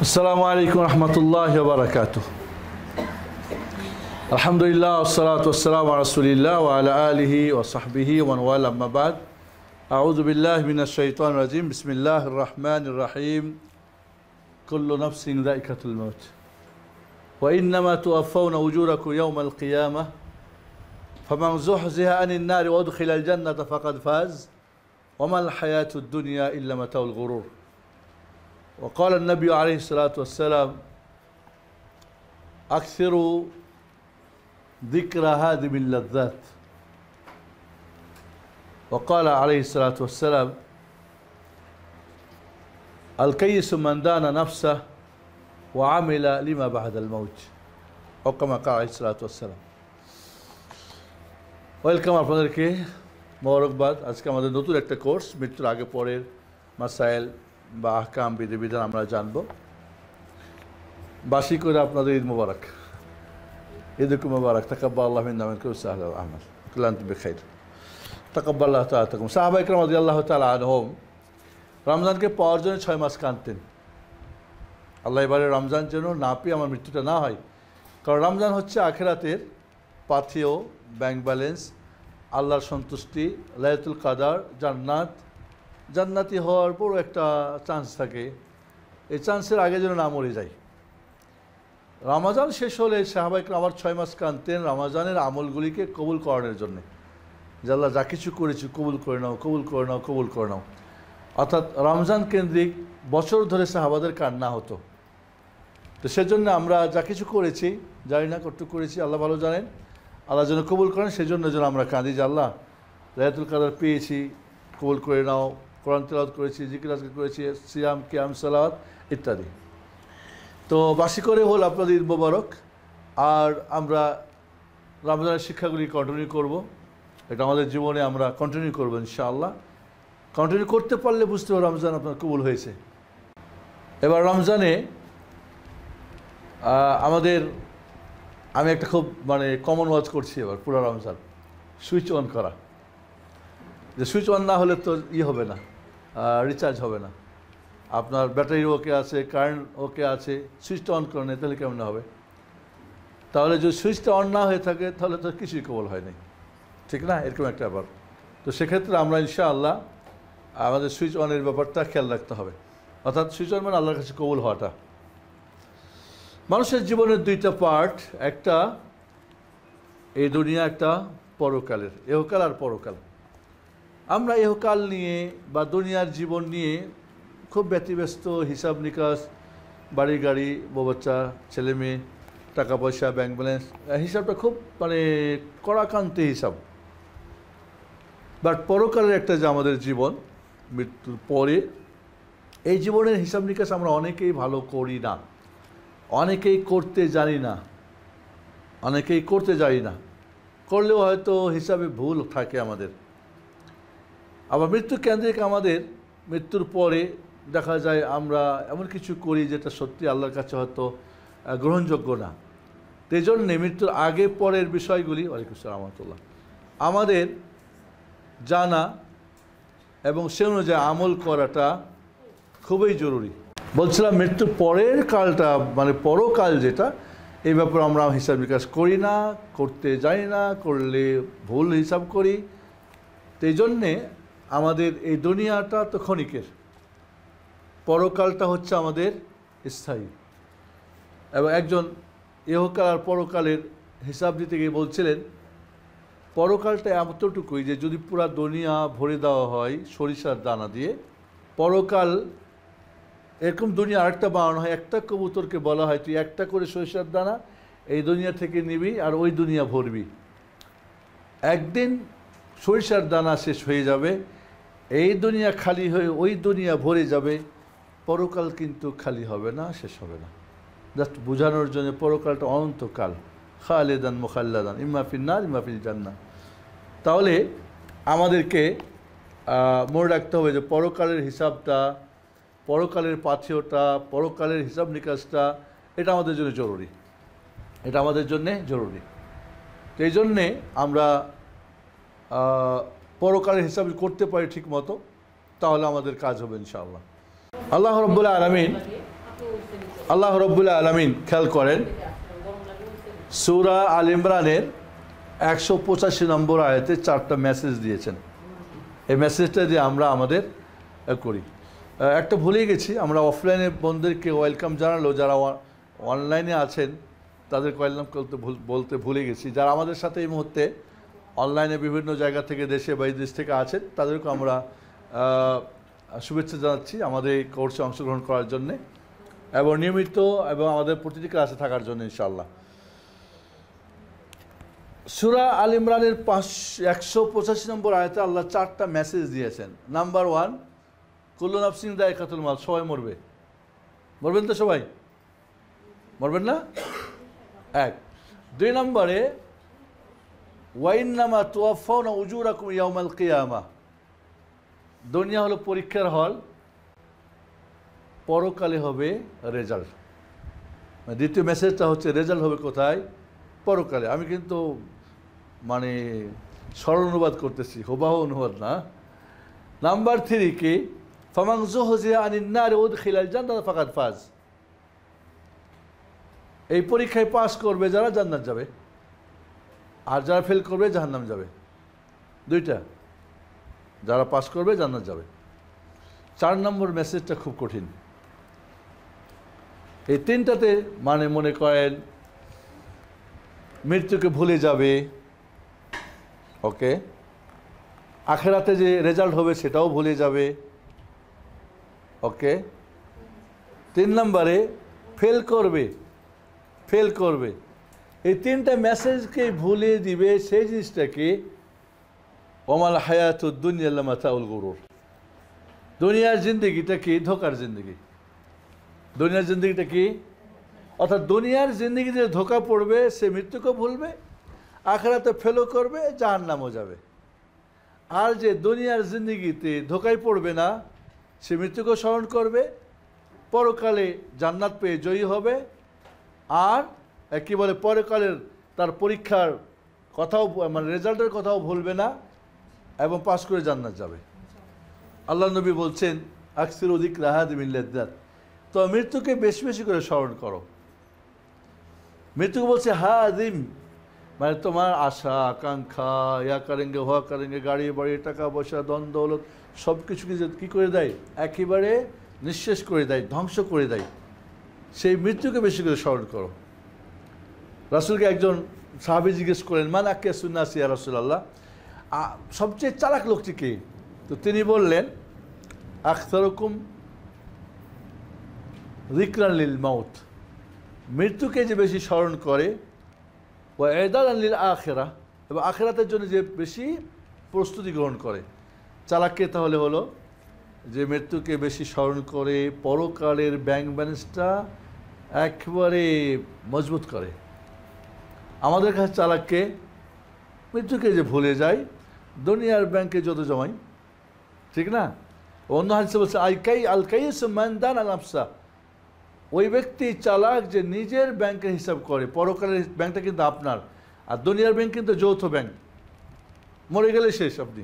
السلام عليكم ورحمة الله وبركاته. الحمد لله والصلاة والسلام على رسول الله وعلى آله وصحبه ومن والاه، أما بعد. أعوذ بالله من الشيطان الرجيم. بسم الله الرحمن الرحيم. كل نفس ذائقة الموت وإنما توفون أجوركم يوم القيامة فمن زحزح عن النار وأدخل الجنة فقد فاز وما الحياة الدنيا إلا متاع الغرور. وقال النبي عليه الصلاة والسلام: أكثروا ذكر هادم اللذات. وقال عليه الصلاة والسلام: الكيس من دان نفسه وعمل لما بعد الموت. أو كما قال عليه الصلاة والسلام. Welcome আপনাদেরকে, মোবারকবাদ। আজকে আমাদের নতুন একটা কোর্স, মৃত্যুর আগে পরের মাসাইল বা আহকাম বিধিবিধান আমরা জানব। বাসি করে আপনাদের ঈদ মোবারক, ঈদুকুম মোবারক। তাকাব্বালাল্লাহু মিন্না ওয়া মিনকুম সালাম আহমদ কুল্লু আনতুম বিখাইর। তাকাব্বালাল্লাহু তাআলাকুম। সাহাবা ইকরাম রাদিয়াল্লাহু তাআলা আনহুম রমজানকে পাওয়ার জন্য 6 মাস কাঁদতেন। আল্লাহ এবারে রমজান যেন না পেয়ে আমার মৃত্যুটা না হয়, কারণ রমজান হচ্ছে আখিরাতের পাথেয়, ব্যাংক ব্যালেন্স, আল্লাহর সন্তুষ্টি, লাইলাতুল কাদার, জান্নাতি হওয়ার বড় একটা চান্স থাকে। এই চান্সের আগে যেন না মরে যায়। রমজান শেষ হলে সাহাবা ইকরাম আবার 6 মাস কাঁদতেন রমজানের আমলগুলিকে কবুল করানোর জন্যে, যে আল্লাহ যা কিছু করেছি কবুল করে নাও, কবুল করে নাও, কবুল করে নাও। অর্থাৎ রমজান কেন্দ্রিক বছর ধরে সাহাবাদের কান্না হতো। তো সেজন্য আমরা যা কিছু করেছি, জানি না কতটুকু করেছি, আল্লাহ ভালো জানেন, আল্লাহ যেন কবুল করেন সেজন্য যেন আমরা কাঁদি যে আল্লাহ লাইলাতুল কাদার পেয়েছি, কবুল করে নাও। কোরআন তেলাওয়াত করেছি, জিকির আজকার করেছি, সিয়াম, কিয়াম, সালাওয়াত ইত্যাদি। তো বাসি করে হল আপনাদের ঈদ মোবারক। আর আমরা রমজানের শিক্ষাগুলি কন্টিনিউ করব। এটা আমাদের জীবনে আমরা কন্টিনিউ করব ইনশাআল্লাহ। কন্টিনিউ করতে পারলে বুঝতে হবে রমজান আপনার কবুল হয়েছে। এবার রমজানে আমি একটা খুব কমন ওয়াজ করছি এবার পুরো রমজান, সুইচ অন করা। যে সুইচ অন না হলে তো হবে না, রিচার্জ হবে না। আপনার ব্যাটারি ওকে আছে, কারেন্ট ওকে আছে, সুইচটা অন করে নেই, তাহলে কেমন হবে? তাহলে যদি সুইচটা অন না হয়ে থাকে তাহলে তো কিছুই কবল হয় নাই, ঠিক না? এরকম একটা ব্যাপার। তো সেক্ষেত্রে আমরা ইনশাআল্লাহ আমাদের সুইচ অনের ব্যাপারটা খেয়াল রাখতে হবে। অর্থাৎ সুইচ অন মানে আল্লাহর কাছে কবুল হওয়াটা। মানুষের জীবনের দুইটা পার্ট, একটা এই দুনিয়া, একটা পরকালের, ইহকাল আর পরকাল। আমরা ইহকাল নিয়ে বা দুনিয়ার জীবন নিয়ে খুব ব্যতিব্যস্ত, হিসাব নিকাশ, বাড়ি গাড়ি, বউ বাচ্চা, ছেলে মেয়ে, টাকা পয়সা, ব্যাংক ব্যালেন্স, হিসাবটা খুব কড়াকান্তি হিসাব। বাট পরকালের একটা যে আমাদের জীবন, মৃত্যুর পরে, এই জীবনের হিসাব নিকাশ আমরা অনেকেই ভালো করি না, অনেকেই করতে জানি না, করলেও হয়তো হিসাবে ভুল থাকে আমাদের। আবার মৃত্যু কেন্দ্রিক আমাদের মৃত্যুর পরে দেখা যায় আমরা এমন কিছু করি যেটা সত্যি আল্লাহর কাছে হয়তো গ্রহণযোগ্য না। এই জন্যে মৃত্যুর আগে পরের বিষয়গুলি, ওয়ালাইকুম আসসালাম রাহমাতুল্লাহ, আমাদের জানা এবং সে অনুযায়ী আমল করাটা খুবই জরুরি। বলছিলাম মৃত্যুর পরের কালটা, পরকাল যেটা, এই ব্যাপারে আমরা হিসাব নিকাশ করি না, করতে জানি না, করলে ভুল হিসাব করি। তো এই জন্যে আমাদের এই দুনিয়াটা তো ক্ষণিকের, পরকালটা হচ্ছে আমাদের স্থায়ী। এবং একজন ইহকাল আর পরকালের হিসাব দিতে গিয়ে বলছিলেন, পরকালটা এতটুকুই যে যদি পুরা দুনিয়া ভরে দেওয়া হয় সরিষার দানা দিয়ে, পরকাল এরকম দুনিয়া আরেকটা বানানো হয়। একটা কবুতরকে বলা হয় তুই একটা করে সরিষার দানা এই দুনিয়া থেকে নিবি আর ওই দুনিয়া ভরবি। একদিন সরিষার দানা শেষ হয়ে যাবে, এই দুনিয়া খালি হয়ে ওই দুনিয়া ভরে যাবে, পরকাল কিন্তু খালি হবে না, শেষ হবে না। জাস্ট বোঝানোর জন্য পরকালটা অনন্তকাল, খালেদান মুখাল্লাদান, ইম্মা ফিন্নার ইম্মা ফিল জান্নাহ। তাহলে আমাদেরকে মনে রাখতে হবে যে পরকালের হিসাবটা, পরকালের পাথেয়টা, পরকালের হিসাব নিকাশটা, এটা আমাদের জন্য জরুরি, এটা আমাদের জন্যে জরুরি। তো এই জন্যে আমরা পরকালের হিসাব করতে পারি ঠিক মতো, তাহলে আমাদের কাজ হবে ইনশাআল্লাহ। আল্লাহ রাব্বুল আলামিন আল্লাহ রব্বুল আলামিন খেয়াল করেন সূরা আল ইমরানের 185 নম্বর আয়াতে 4টা মেসেজ দিয়েছেন। এই মেসেজটা দিয়ে আমরা আমাদের করি। একটা ভুলে গেছি, আমরা অফলাইনে বন্ধুদেরকে ওয়েলকাম জানালো, যারা অনলাইনে আছেন তাদেরকে ওয়েলকাম বলতে ভুলে গেছি। যারা আমাদের সাথে এই মুহূর্তে অনলাইনে বিভিন্ন জায়গা থেকে দেশে বা দেশ থেকে আছেন তাদেরকে আমরা শুভেচ্ছা জানাচ্ছি আমাদের এই কোর্সে অংশগ্রহণ করার জন্যে এবং নিয়মিত এবং আমাদের প্রতিটি ক্লাসে থাকার জন্য ইনশাআল্লাহ। সূরা আল ইমরানের 185 নম্বর আয়াতে আল্লাহ 4টা মেসেজ দিয়েছেন। নাম্বার 1, কুল্লু নাফসিন যায়কাতুল মাউত, সবাই মরবে। মরবেন তো সবাই? মরবেন না? 1। 2 নম্বরে ওয়াইন্নামা তুওয়াফাউনা উজুরাকুম ইয়াউমাল কিয়ামাহ, দুনিয়া হলো পরীক্ষার হল, পরকালে হবে রেজাল্ট। দ্বিতীয় মেসেজটা হচ্ছে রেজাল্ট হবে কোথায়? পরকালে। আমি কিন্তু মানে সরল অনুবাদ করতেছি, হুবাহু অনুবাদ না। নাম্বার 3 কি? ফামান যুহজিয়া আনিন নার উদখিলাল জান্নাত ফাকাদ ফাজ, এই পরীক্ষায় পাস করবে যারা জান্নাত যাবে, আর যারা ফেল করবে জাহান্নাম যাবে। 2টা, যারা পাস করবে জান্নাত যাবে। 4 নম্বর মেসেজটা খুব কঠিন। এই 3টাতে মানে মনে করেন মৃত্যুকে ভুলে যাবে, ওকে, আখেরাতে যে রেজাল্ট হবে সেটাও ভুলে যাবে, ওকে। 3 নম্বরে ফেল করবে। এই 3টা মেসেজকে ভুলে দিবে সেই জিনিসটাকে ওমাল হায়াতুদ দুনিয়া ইল্লা মাতাউল গুরুর, দুনিয়ার জিন্দগিটা কি? ধোকার জিন্দগি। দুনিয়ার জিন্দগিটা কি? অর্থাৎ দুনিয়ার জিন্দগিতে ধোকা পড়বে সে মৃত্যুকে ভুলবে, আখিরাতে ফেলও করবে, জাহান্নামও যাবে। আর যে দুনিয়ার জিন্দগিতে ধোকায় পড়বে না সে মৃত্যুকে স্মরণ করবে, পরকালে জান্নাত পেয়ে জয়ী হবে, আর কি বলে পরকালের তার পরীক্ষার কথাও মানে রেজাল্টের কথাও ভুলবে না এবং পাস করে জান্নাত যাবে। আল্লাহ নবী বলছেন আকসিরু যিকরা হাযিহি মিন লাযযাত, তো মৃত্যুকে বেশি বেশি করে স্মরণ করো। মৃত্যুকে বলছে হাযিম, মানে তোমার আশা আকাঙ্ক্ষা, ইয়া করেঙ্গে হুয়া করেঙ্গে, গাড়ি বাড়ি টাকা পয়সা ধন দৌলত সব কিছুকে কী করে দেয়? একেবারে নিঃশেষ করে দেয়, ধ্বংস করে দেয়। সেই মৃত্যুকে বেশি করে স্মরণ করো। রাসূলকে একজন সাহাবী জিজ্ঞেস করেন মান আকিয়াসুন নাস ইয়া রাসূলুল্লাহ, সবচেয়ে চালাক লোকটি কে? তো তিনি বললেন আকসারুকুম যিকরান লিল মাউত, মৃত্যুকে যে বেশি স্মরণ করে, ওয়া ইদাদান লিল আখিরাহ, এবং আখিরাতের জন্য যে বেশি প্রস্তুতি গ্রহণ করে। চালাককে তাহলে হলো যে মৃত্যুকে বেশি স্মরণ করে, পরকালের ব্যাংক ব্যালেন্সটা একেবারে মজবুত করে। আমাদের কাছে চালাককে মৃত্যুকে যে ভুলে যায়, দুনিয়ার ব্যাংকে যত জমাই, ঠিক না? অন্য হাদিসে বলছে আল-কাইয়িস মান দানা নাফসা, ওই ব্যক্তি চালাক যে নিজের ব্যাংকের হিসাব করে। পরকালের ব্যাংকটা কিন্তু আপনার, আর দুনিয়ার ব্যাংক কিন্তু যৌথ ব্যাংক। মরে গেলে শেষ, আপনি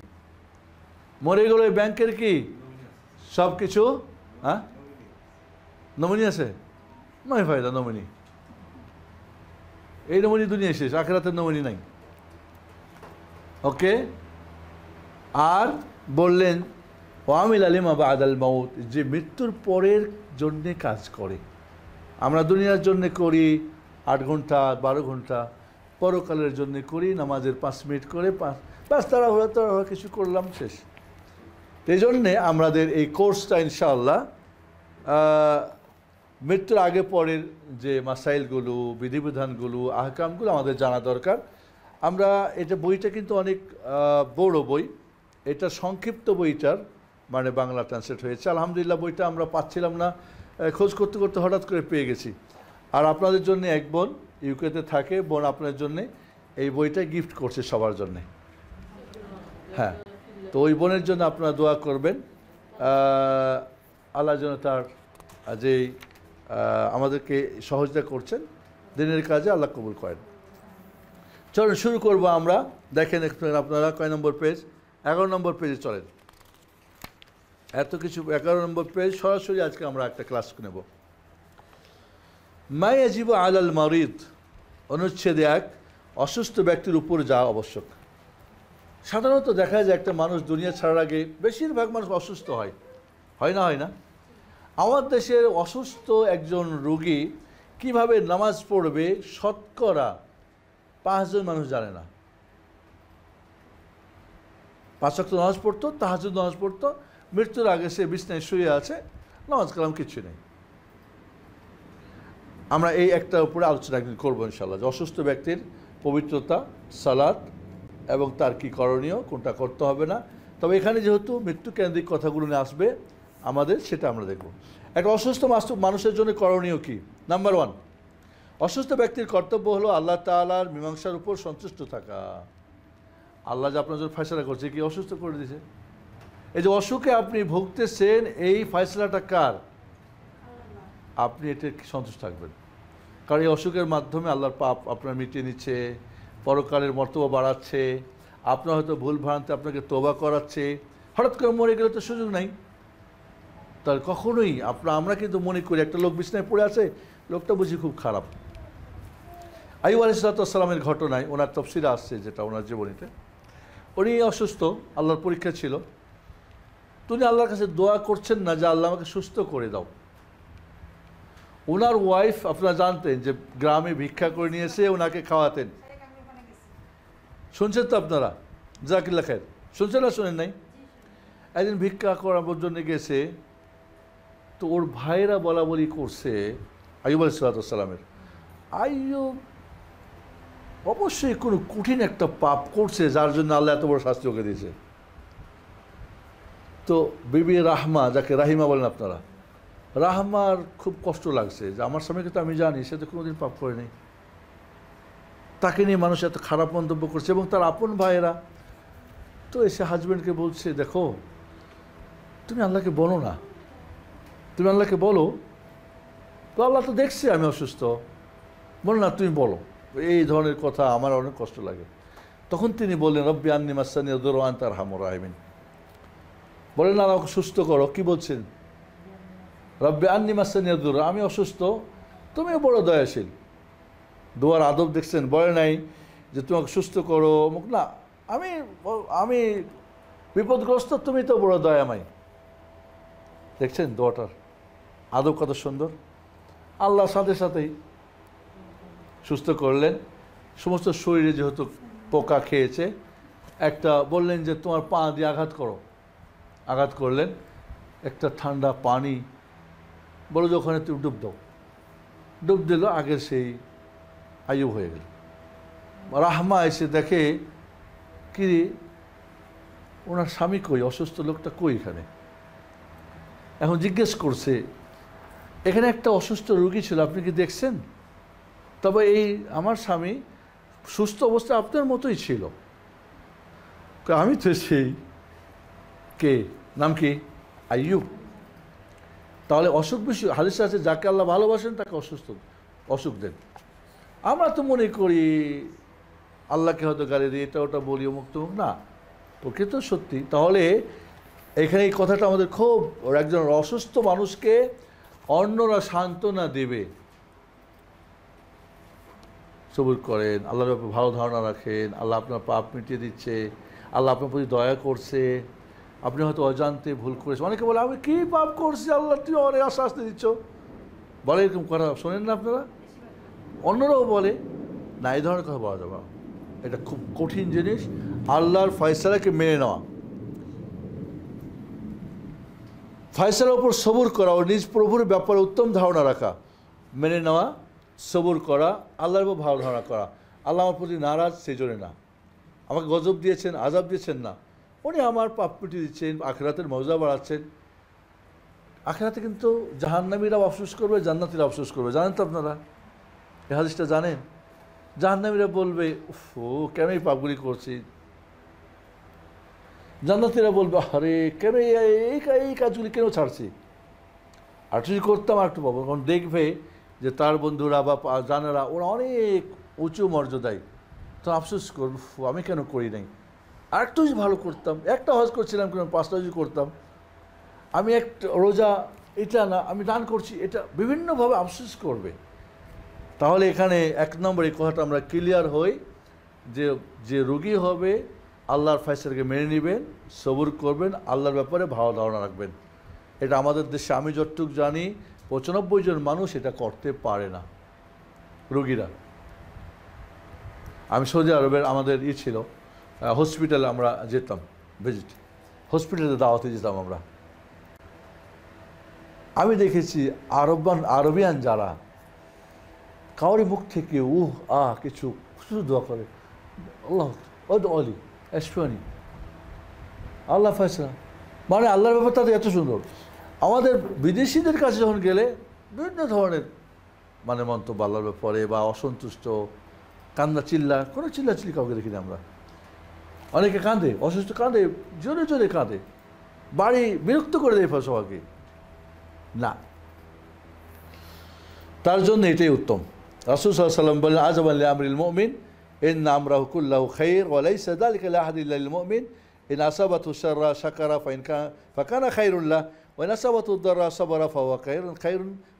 মরে গেলে ব্যাংকের কি সব কিছু, হ্যাঁ নমিনি আছে, নয় ফায়দা নমিনি, এই নমিনি দুনিয়া শেষ, আখিরাতের নমিনি নাই, ওকে। আর বললেন ওয়ামিল আলিমা বাদাল মাউত, যে মৃত্যুর পরের জন্যে কাজ করে। আমরা দুনিয়ার জন্য করি 8 ঘন্টা 12 ঘন্টা, পরকালের জন্য করি নামাজের 5 মিনিট করে, বাস তাড়াহুড়া কিছু করলাম, শেষ। এই জন্যে আমাদের এই কোর্সটা ইনশাআল্লাহ মৃত্যুর আগে পরের যে মাসাইলগুলো, বিধিবিধানগুলো, আহকামগুলো আমাদের জানা দরকার। আমরা এটা বইটা কিন্তু অনেক বড় বই, এটা সংক্ষিপ্ত বইটার মানে বাংলা ট্রান্সলেট হয়েছে। আলহামদুলিল্লাহ বইটা আমরা পাচ্ছিলাম না, খোঁজ করতে করতে হঠাৎ করে পেয়ে গেছি। আর আপনাদের জন্য এক বোন ইউকেতে থাকে, বোন আপনার জন্যে এই বইটা গিফট করছে সবার জন্যে। হ্যাঁ, তো ওই বোনের জন্য আপনারা দোয়া করবেন, আল্লাহ যেন তার যেই আমাদেরকে সহযোগিতা করছেন দিনের কাজে আল্লাহ কবুল করেন। চলুন শুরু করবো আমরা। দেখেন আপনারা কয় নম্বর পেজ? 11 নম্বর পেজে চলেন। এত কিছু 11 নম্বর পেজ, সরাসরি আজকে আমরা একটা ক্লাস নেব। মা ইয়াজিবু আলাল মারিদ, অনুচ্ছেদ 1, অসুস্থ ব্যক্তির উপর যাওয়া আবশ্যক। সাধারণত দেখা যায় একটা মানুষ দুনিয়া ছাড়ার আগে বেশিরভাগ মানুষ অসুস্থ হয়, হয় না? হয় না? আমার দেশের অসুস্থ একজন রোগী কিভাবে নামাজ পড়বে শতকরা 5 জন মানুষ জানে না। 5 ওয়াক্ত নামাজ পড়তো, তাহাজ্জুদ নামাজ পড়তো, মৃত্যুর আগে সে বিছনায় শুয়ে আছে, নামাজ কালাম কিচ্ছু নেই। আমরা এই একটা উপরে আলোচনা একদিন করবো ইনশাআল্লাহ, যে অসুস্থ ব্যক্তির পবিত্রতা, সালাত এবং তার কি করণীয়, কোনটা করতে হবে না। তবে এখানে যেহেতু মৃত্যুকেন্দ্রিক কথাগুলো নিয়ে আসবে আমাদের, সেটা আমরা দেখব। একটা অসুস্থ মানুষের জন্য করণীয় কি? নাম্বার 1, অসুস্থ ব্যক্তির কর্তব্য হলো আল্লাহ তাআলার মীমাংসার উপর সন্তুষ্ট থাকা। আল্লাহ যে আপনার জন্য ফয়সালা করছে, কি অসুস্থ করে দিয়েছে? এই যে অসুখে আপনি ভুগতেছেন, এই ফয়সালাটা কার? আপনি এতে সন্তুষ্ট থাকবেন, কারণ এই অসুখের মাধ্যমে আল্লাহর পাপ আপনার মিটিয়ে নিচ্ছে, পরকালের মর্তবা বাড়াচ্ছে, আপনার হয়তো ভুল ভ্রান্তি আপনাকে তওবা করাচ্ছে। হঠাৎ করে মরে গেলে তো সুযোগ নাই, তার কখনোই আমরা কিন্তু মনে করি একটা লোক বিছনায় পড়ে আছে, লোকটা বুঝি খুব খারাপ। আইয়ুব আলাইহিস সালামের ঘটনায় ওনার তাফসীরে আসছে, যেটা ওনার জীবনীতে, উনি অসুস্থ, আল্লাহর পরীক্ষা ছিল, তিনি আল্লাহর কাছে দোয়া করছেন না যে আল্লাহ আমাকে সুস্থ করে দাও। ওনার ওয়াইফ, আপনারা জানতেন যে গ্রামে ভিক্ষা করে নিয়ে এসে ওনাকে খাওয়াতেন। শুনছেন তো আপনারা? জাকিল্লা খায়ের শুনছেন না শোনেন নাই? একদিন ভিক্ষা করার জন্য গেছে, তো ওর ভাইরা বলা বলি করছে আইয়ুব আলাইহিস সালামের, আইয়ুব অবশ্যই কোনো কঠিন একটা পাপ করছে যার জন্য আল্লাহ এত বড় শাস্তি ওকে দিয়েছে। তো বিবি রাহমা, যাকে রাহিমা বলেন আপনারা, রাহমার খুব কষ্ট লাগছে যে আমার স্বামীকে তো আমি জানি সে তো কোনোদিন পাপ করেনি, তাকে নিয়ে মানুষ এত খারাপ মন্তব্য করছে, এবং তার আপন ভাইয়েরা। তো এসে হাজব্যান্ডকে বলছে, দেখো তুমি আল্লাহকে বলো না, তুমি আল্লাহকে বলো, তো আল্লাহ তো দেখছে আমি অসুস্থ, বলো না, তুমি বলো এই ধরনের কথা, আমার অনেক কষ্ট লাগে। তখন তিনি বললেন, রব্বি আন্নী মাসানি আদ-দুররু ওয়া আনতা আরহামুর রাহিমিন, বলেন না আমাকে সুস্থ করো। কি বলছেন? রব্বি আন্নী মাসানি আদ-দুররু, আমি অসুস্থ, তুমিও বড় দয়াশীল। দোয়ার আদব দেখছেন, বলে নাই যে তোমাকে সুস্থ করো মুখ না, আমি বিপদগ্রস্ত, তুমি তো বড় দয়াময়। দেখছেন দোয়াটার আদব কত সুন্দর। আল্লাহ সাথে সাথেই সুস্থ করলেন। সমস্ত শরীরে যেহেতু পোকা খেয়েছে, একটা বললেন যে তোমার পা দিয়ে আঘাত করো, আঘাত করলেন, একটা ঠান্ডা পানি বলো যে ওখানে তুমি ডুব দাও, ডুব দিল, আগের সেই আইয়ুব হয়ে গেল। রাহমা এসে দেখে কি ওনার স্বামী কই, অসুস্থ লোকটা কই এখানে। এখন জিজ্ঞেস করছে, এখানে একটা অসুস্থ রোগী ছিল, আপনি কি দেখছেন? তবে এই আমার স্বামী সুস্থ অবস্থায় আপনার মতোই ছিল। আমি তো সেই, কে, নাম কি? আইয়ুব। তাহলে অসুখ বেশি হাদিসে আছে, যাকে আল্লাহ ভালোবাসেন তাকে অসুখ দেন। আমরা তো মনে করি আল্লাহকে হয়তো গালি দিই, এটা ওটা বলি, অমুক তমুক, না, প্রকৃত সত্যি। তাহলে এখানে এই কথাটা আমাদের খুব, একজন অসুস্থ মানুষকে অন্যরা সান্ত্বনা দেবে, সবুর করেন, আল্লাহর ব্যাপারে ভালো ধারণা রাখেন, আল্লাহ আপনার পাপ মিটিয়ে দিচ্ছে, আল্লাহ আপনার প্রতি দয়া করছে, আপনি হয়তো অজান্তে ভুল করেছেন। অনেকে বলে আমি কী পাপ করছি, আল্লাহ তুই অনেক শাস্তি দিচ্ছ, বলে এরকম কথা শোনেন না আপনারা? অন্যরাও বলে না, এই ধরনের কথা বলা যাবে না। এটা খুব কঠিন জিনিস, আল্লাহর ফয়সালাকে মেনে নেওয়া, ফয়সালার উপর সবুর করা ও নিজ প্রভুর ব্যাপারে উত্তম ধারণা রাখা, মেনে নেওয়া, সবুর করা, আল্লাহর উপর ভালো ধারণা করা। আল্লাহ আমার প্রতি নারাজ সেই জন্য না, আমাকে গজব দিয়েছেন, আজাব দিয়েছেন না, উনি আমার পাপ মিটিয়ে দিচ্ছেন, আখিরাতের মর্যাদা বাড়াচ্ছেন। আখিরাতে কিন্তু জাহান্নামীরাও আফসোস করবে, জান্নাতীরা আফসোস করবে, জানেন তো আপনারা? এই হাদিসটা জানেন? জাহান্নামীরা বলবে উফ, কেন এই পাপগুলি করছি, জান্নাতীরা বলবে আরে কেন এই কাজগুলি কেন ছাড়ছি, আর যদি করতাম আর একটু পাবো। কারণ দেখবে যে তার বন্ধুরা বা জানারা ওরা অনেক উঁচু মর্যাদায়, তো আফসোস করব আমি কেন করি নাই, আর একটু যদি ভালো করতাম, একটা হজ করছিলাম কেন 5টা যদি করতাম, আমি একটা রোজা এটা না, আমি দান করছি, এটা বিভিন্নভাবে আফসোস করবে। তাহলে এখানে এক নম্বর এই কথাটা আমরা ক্লিয়ার হই যে যে রোগী হবে আল্লাহর ফয়সালাকে মেনে নেবেন, সবুর করবেন, আল্লাহর ব্যাপারে ভালো ধারণা রাখবেন। এটা আমাদের দেশে আমি যতটুক জানি 95 জন মানুষ এটা করতে পারে না রোগীরা। আমি সৌদি আরবের আমাদের ছিল হসপিটালে আমরা যেতাম, ভিজিট হসপিটালে দাওয়াতে যেতাম আমরা। আমি দেখেছি আরবিয়ান যারা কাউরি মুখ থেকে কিছু শুধু দোয়া করে, আল্লাহ অলি এসফানি আল্লাহ ফয়সালা, মানে আল্লাহর ব্যাপার তাদের এত সুন্দর। আমাদের বিদেশিদের কাছে যখন গেলে বিভিন্ন ধরনের মানে মন্তব্য আল্লাহর ব্যাপারে বা অসন্তুষ্ট, কান্না চিল্লা, কোনো চিল্লাচিল্লি কাউকে দেখিনি আমরা। অনেকে কাঁদে, অসুস্থ কাঁদে, জোরে জোরে কাঁদে, বাড়ি বিরক্ত করে দেয় সবাইকে। না, তার জন্য এটাই উত্তম। রাসূল সাল্লাল্লাহু আলাইহি ওয়াসাল্লাম বললেন, আযাবান লিআমরিল মুমিন ইন্না আমরাহু কুল্লাহু খায়র ওয়া লাইসা যালিকা লিআহাদিন ইল্লা লিল মুমিন ইন আসাবাতহু শাররা শাকারা ফাকানা খায়রুল লাহ ওয়া ইন আসাবাতহু দাররা সাবারা ফাহুয়া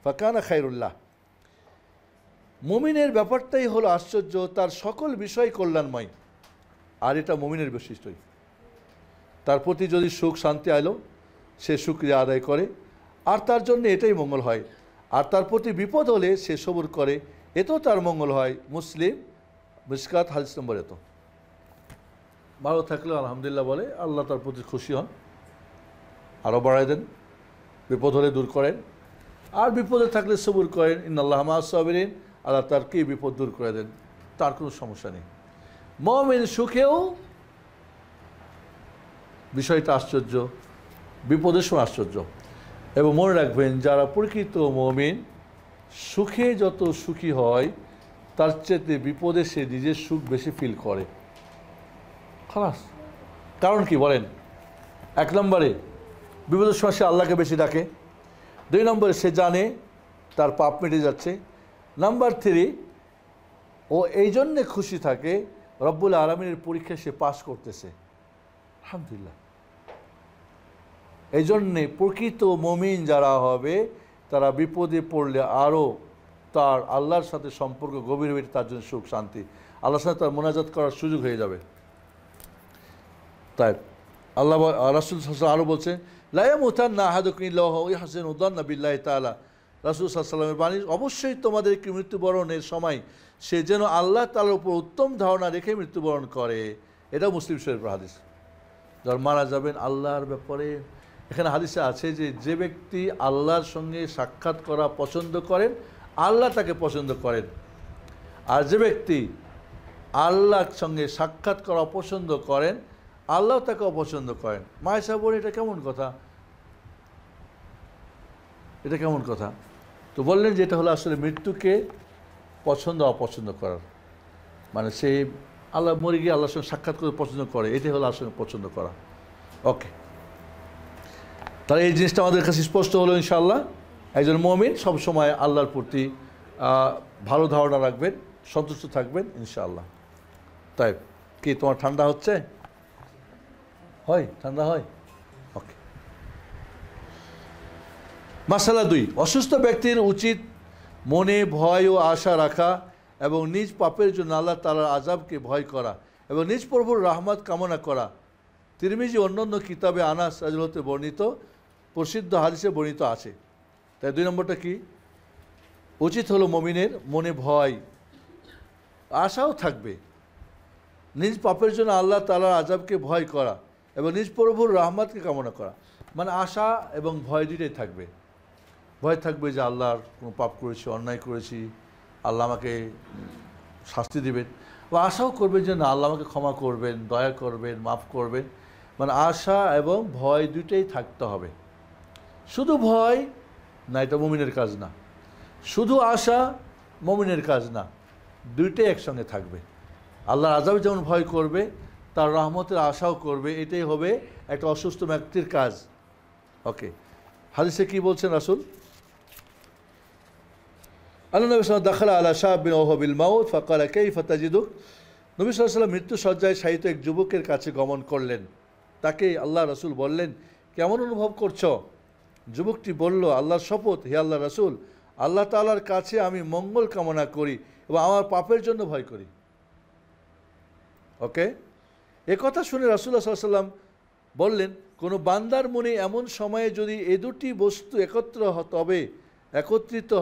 ফাকানা খায়রুল লাহ। মুমিনের ব্যাপারটাই হলো আশ্চর্য, তার সকল বিষয় কল্যাণময়, আর এটা মুমিনের বৈশিষ্ট্যই। তার প্রতি যদি সুখ শান্তি আইলো সে শুকরিয়া আদায় করে, আর তার জন্য এটাই মঙ্গল হয়। আর তার প্রতি বিপদ হলে সে সবুর করে, এতেও তার মঙ্গল হয়। মুসলিম মিশকাত হাদিস নম্বর এত। ভালো থাকলেও আলহামদুলিল্লাহ বলে, আল্লাহ তার প্রতি খুশি হন, আরও বাড়ায় দেন, বিপদ হলে দূর করেন, আর বিপদে থাকলে সবুর করেন। ইন্নাল্লাহ মা'আস সাবিরিন, আল্লাহ তার কি বিপদ দূর করে দেন, তার কোনো সমস্যা নেই। মুমিন সুখেও বিষয়টা আশ্চর্য, বিপদের সময় আশ্চর্য। এবং মনে রাখবেন, যারা প্রকৃত মুমিন সুখে যত সুখী হয় তার চেয়ে বিপদে সে নিজের সুখ বেশি ফিল করে। খালাস, কারণ কি বলেন? এক নম্বরে বিপদের সময় সে আল্লাহকে বেশি ডাকে। 2 নম্বরে সে জানে তার পাপ মিটে যাচ্ছে। নাম্বার 3, ও এই জন্যে খুশি থাকে রব্বুল আলামিনের পরীক্ষায় সে পাস করতেছে, আলহামদুলিল্লাহ। এই জন্যে প্রকৃত মুমিন যারা হবে তারা বিপদে পড়লে আরও তার আল্লাহর সাথে সম্পর্ক গভীর হবে, তার জন্য সুখ শান্তি, আল্লাহর সাথে তার মোনাজাত করার সুযোগ হয়ে যাবে। তাই আল্লাহ রাসূল সাল্লাল্লাহু আলাইহি ওয়াসাল্লাম আরও বলছেন, লা ইয়ামুতান্না আহাদুকুম ইল্লা ওয়া হুয়া ইহসিনু যান্না বিল্লাহি তাআলা। রাসূল সাল্লাল্লাহু আলাইহি ওয়াসাল্লামের বাণী, অবশ্যই তোমাদের কি মৃত্যুবরণের সময় সে যেন আল্লাহ তাআলার উপর উত্তম ধারণা রেখে মৃত্যুবরণ করে। এটা মুসলিম শরীফের হাদিস। যার মারা যাবেন আল্লাহর ব্যাপারে, এখানে হাদিসে আছে যে যে ব্যক্তি আল্লাহর সঙ্গে সাক্ষাৎ করা পছন্দ করেন আল্লাহ তাকে পছন্দ করেন, আর যে ব্যক্তি আল্লাহর সঙ্গে সাক্ষাৎ করা অপছন্দ করেন আল্লাহ তাকে অপছন্দ করেন। মায়েশা বলে, এটা কেমন কথা, এটা কেমন কথা? তো বললেন যে এটা হলো আসলে মৃত্যুকে পছন্দ অপছন্দ করার, মানে সে আল্লাহ মরে গিয়ে আল্লাহর সঙ্গে সাক্ষাৎ করে পছন্দ করে, এটাই হলো আসলে পছন্দ করা। ওকে, তাহলে এই জিনিসটা আমাদের কাছে স্পষ্ট হলো ইনশাআল্লাহ। একজন মুমিন সবসময় আল্লাহর প্রতি ভালো ধারণা রাখবেন, সন্তুষ্ট থাকবেন ইনশাআল্লাহ। তাই কি তোমার ঠান্ডা হচ্ছে? হয়, ঠান্ডা হয়? ওকে। মাসালা 2, অসুস্থ ব্যক্তির উচিত মনে ভয় ও আশা রাখা এবং নিজ পাপের জন্য আল্লাহ তাআলার আযাবকে ভয় করা এবং নিজ প্রভুর রহমত কামনা করা। তিরমিজি অন্যান্য কিতাবে আনাস রাদিয়াল্লাহু আনহু বর্ণিত প্রসিদ্ধ হাদিসে বর্ণিত আছে। তাই 2 নম্বরটা কি? উচিত হলো মুমিনের মনে ভয় আশাও থাকবে, নিজ পাপের জন্য আল্লাহ তাআলার আযাবকে ভয় করা এবং নিজ প্রভুর রহমতকে কামনা করা। মানে আশা এবং ভয় দুটোই থাকবে। ভয় থাকবে যে আল্লাহর কোনো পাপ করেছি, অন্যায় করেছি, আল্লাহ আমাকে শাস্তি দেবেন, ও আশাও করবেন যে না, আল্লাহ আমাকে ক্ষমা করবেন, দয়া করবেন, মাফ করবেন। মানে আশা এবং ভয় দুটোই থাকতে হবে। শুধু ভয় না, এটা মুমিনের কাজ না। শুধু আশা মুমিনের কাজ না, দুইটাই একসঙ্গে থাকবে। আল্লাহর আযাব যেমন ভয় করবে, তার রহমতের আশাও করবে, এটাই হবে একটা অসুস্থ ব্যক্তির কাজ। ওকে, হাদিসে কি বলছেন রাসূল? আল্লাহ নবী সাল্লাল্লাহু আলাইহি ওয়াসাল্লাম দাখালা আলা শাবিন ওয়া হুয়া বিল মাউত ফাকালা কাইফা তাজিদুক। নবী সাল্লাল্লাহু আলাইহি ওয়াসাল্লাম মৃত্যু শয্যায় শায়িত এক যুবকের কাছে গমন করলেন। তাকে আল্লাহ রাসূল বললেন, কেমন অনুভব করছো? যুবকটি বলল, আল্লাহর শপথ, হে আল্লাহ রাসূল, আল্লাহ তাআলার কাছে আমি মঙ্গল কামনা করি এবং আমার পাপের জন্য ভয় করি। ওকে, এ কথা শুনে রাসূলুল্লাহ সাল্লাল্লাহু আলাইহি ওয়াসাল্লাম বললেন, কোনো বান্দার মনে এমন সময়ে যদি এ দুটি বস্তু একত্রিত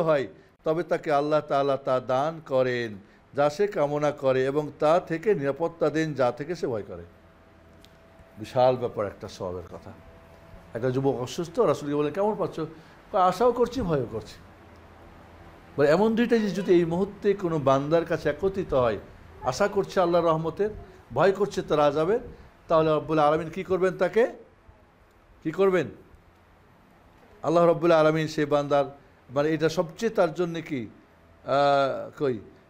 হয় তবে তাকে আল্লাহ তাআলা তা দান করেন যা সে কামনা করে এবং তা থেকে নিরাপত্তা দেন যা থেকে সে ভয় করে। বিশাল ব্যাপার, একটা সওয়াবের কথা। একটা যুবক অসুস্থ, রাসূলকে বলে কেমন পাচ্ছ? আশাও করছি, ভয়ও করছি। বলে এমন দুইটা জিনিস যদি এই মুহূর্তে কোনো বান্দার কাছে একত্রিত হয়, আশা করছে আল্লাহর রহমতের, ভয় করছে তার আযাবের, তাহলে রব্বুল আলামিন কী করবেন? তাকে কী করবেন? আল্লাহ রব্বুল আলামিন সেই বান্দার মানে এটা সবচেয়ে তার জন্য কি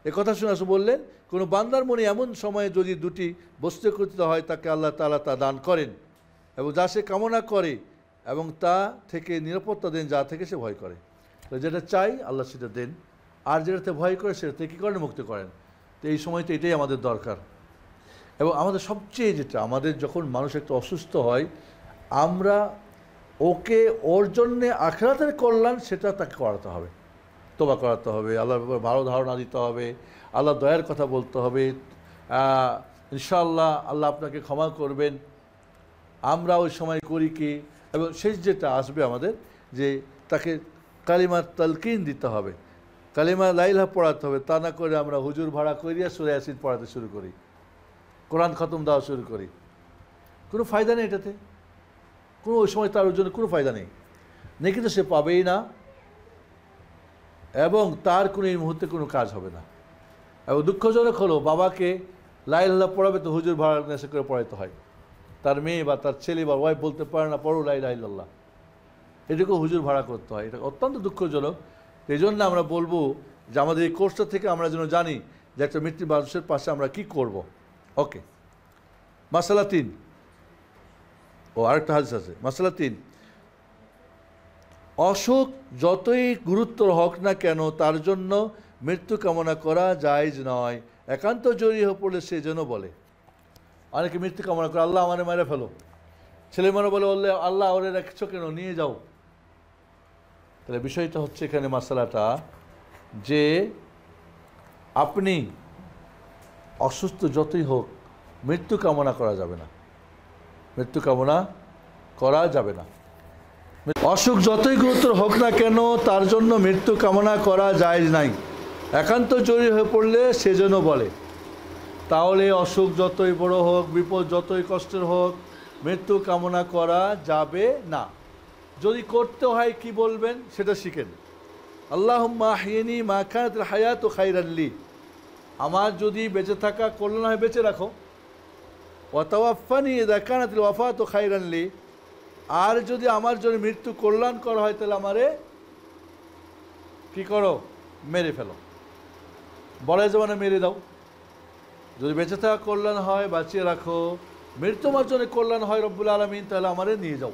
এ কথা শুনে আসলে বললেন, কোনো বান্দার মনে এমন সময়ে যদি দুটি বস্তু একত্রিত হয় তাকে আল্লাহ তাআলা তা দান করেন এবং যা সে কামনা করে এবং তা থেকে নিরাপত্তা দেন যা থেকে সে ভয় করে। তো যেটা চাই আল্লাহ সেটা দেন, আর যেটাতে ভয় করে সেটা থেকে কী করেন? মুক্ত করেন। তো এই সময় তো এটাই আমাদের দরকার। এবং আমাদের সবচেয়ে যেটা, আমাদের যখন মানুষ একটু অসুস্থ হয়, আমরা ওর জন্যে আখিরাতের কল্যাণ সেটা তাকে করাতে হবে, তওবা করাতে হবে, আল্লাহর ব্যাপারে ভালো ধারণা দিতে হবে, আল্লাহ দয়ার কথা বলতে হবে, ইনশাআল্লাহ আল্লাহ আপনাকে ক্ষমা করবেন। আমরা ওই সময় করি কি? এবং শেষ যেটা আসবে আমাদের, যে তাকে কালিমার তালকিন দিতে হবে, কালিমা লা ইলাহা পড়াতে হবে। তা না করে আমরা হুজুর ভাড়া করিয়া সূরা ইয়াসিন পড়াতে শুরু করি, কোরআন খতম দেওয়া শুরু করি। কোনো ফায়দা নেই এটাতে, কোনো ওই সময় তার জন্য কোনো ফায়দা নেই, নেকি তো সে পাবেই না এবং তার কোনো এই মুহূর্তে কোনো কাজ হবে না। এবং দুঃখজনক হলো, বাবাকে লা ইলাহা ইল্লাল্লাহ পড়াবে তো হুজুর ভাড়া নেশা করে পড়াইতে হয়, তার মেয়ে বা তার ছেলে বা ওয়াইফ বলতে পারে না পড়ো লা ইলাহা ইল্লাল্লাহ, এটুকু হুজুর ভাড়া করতে হয়। এটা অত্যন্ত দুঃখজনক। এই জন্য আমরা বলবো যে আমাদের এই কোর্সটা থেকে আমরা যেন জানি যে একটা মৃত্যু মানুষের পাশে আমরা কি করব। ওকে, মাসালা 3, আরেকটা হাদিস আছে। মাসালা 3, অসুখ যতই গুরুত্বর হোক না কেন তার জন্য মৃত্যু কামনা করা জায়েজ নয়, একান্ত জরুরি হয়ে পড়লে সে যেন বলে। অনেকে মৃত্যু কামনা করে, আল্লাহ আমারে মেরে ফেলো, ছেলে মেয়ে বলে আল্লাহ ওরে রাখছো কেন, নিয়ে যাও। তাহলে বিষয়টা হচ্ছে এখানে মাসালাটা যে আপনি অসুস্থ যতই হোক মৃত্যু কামনা করা যাবে না, মৃত্যু কামনা করা যাবে না। অসুখ যতই গুরুতর হোক না কেন তার জন্য মৃত্যু কামনা করা জায়েজ নাই, একান্ত জরুরি হয়ে পড়লে সেজন্য বলে। তাহলে অসুখ যতই বড় হোক, বিপদ যতই কষ্টের হোক, মৃত্যু কামনা করা যাবে না। যদি করতে হয় কি বলবেন সেটা শিখেন। আল্লাহুম্মা আহইনি মা কানাতিল হায়াতু খায়রান লি, আমার যদি বেঁচে থাকা কল্যাণ হয় বেঁচে রাখো। ওয়া তাওয়াফফানি ইযা কানাতিল ওয়াফাতু খায়রান লি, আর যদি আমার জন্য মৃত্যু কল্যাণ করা হয় তাহলে আমারে কি করো? মেরে ফেলো। বলা যাবে না মেরে দাও। যদি বেঁচে থাকা কল্যাণ হয় বাঁচিয়ে রাখো, মৃত্যু আমার জন্য কল্যাণ হয় রব্বুল আলামিন, তাহলে আমারে নিয়ে যাও।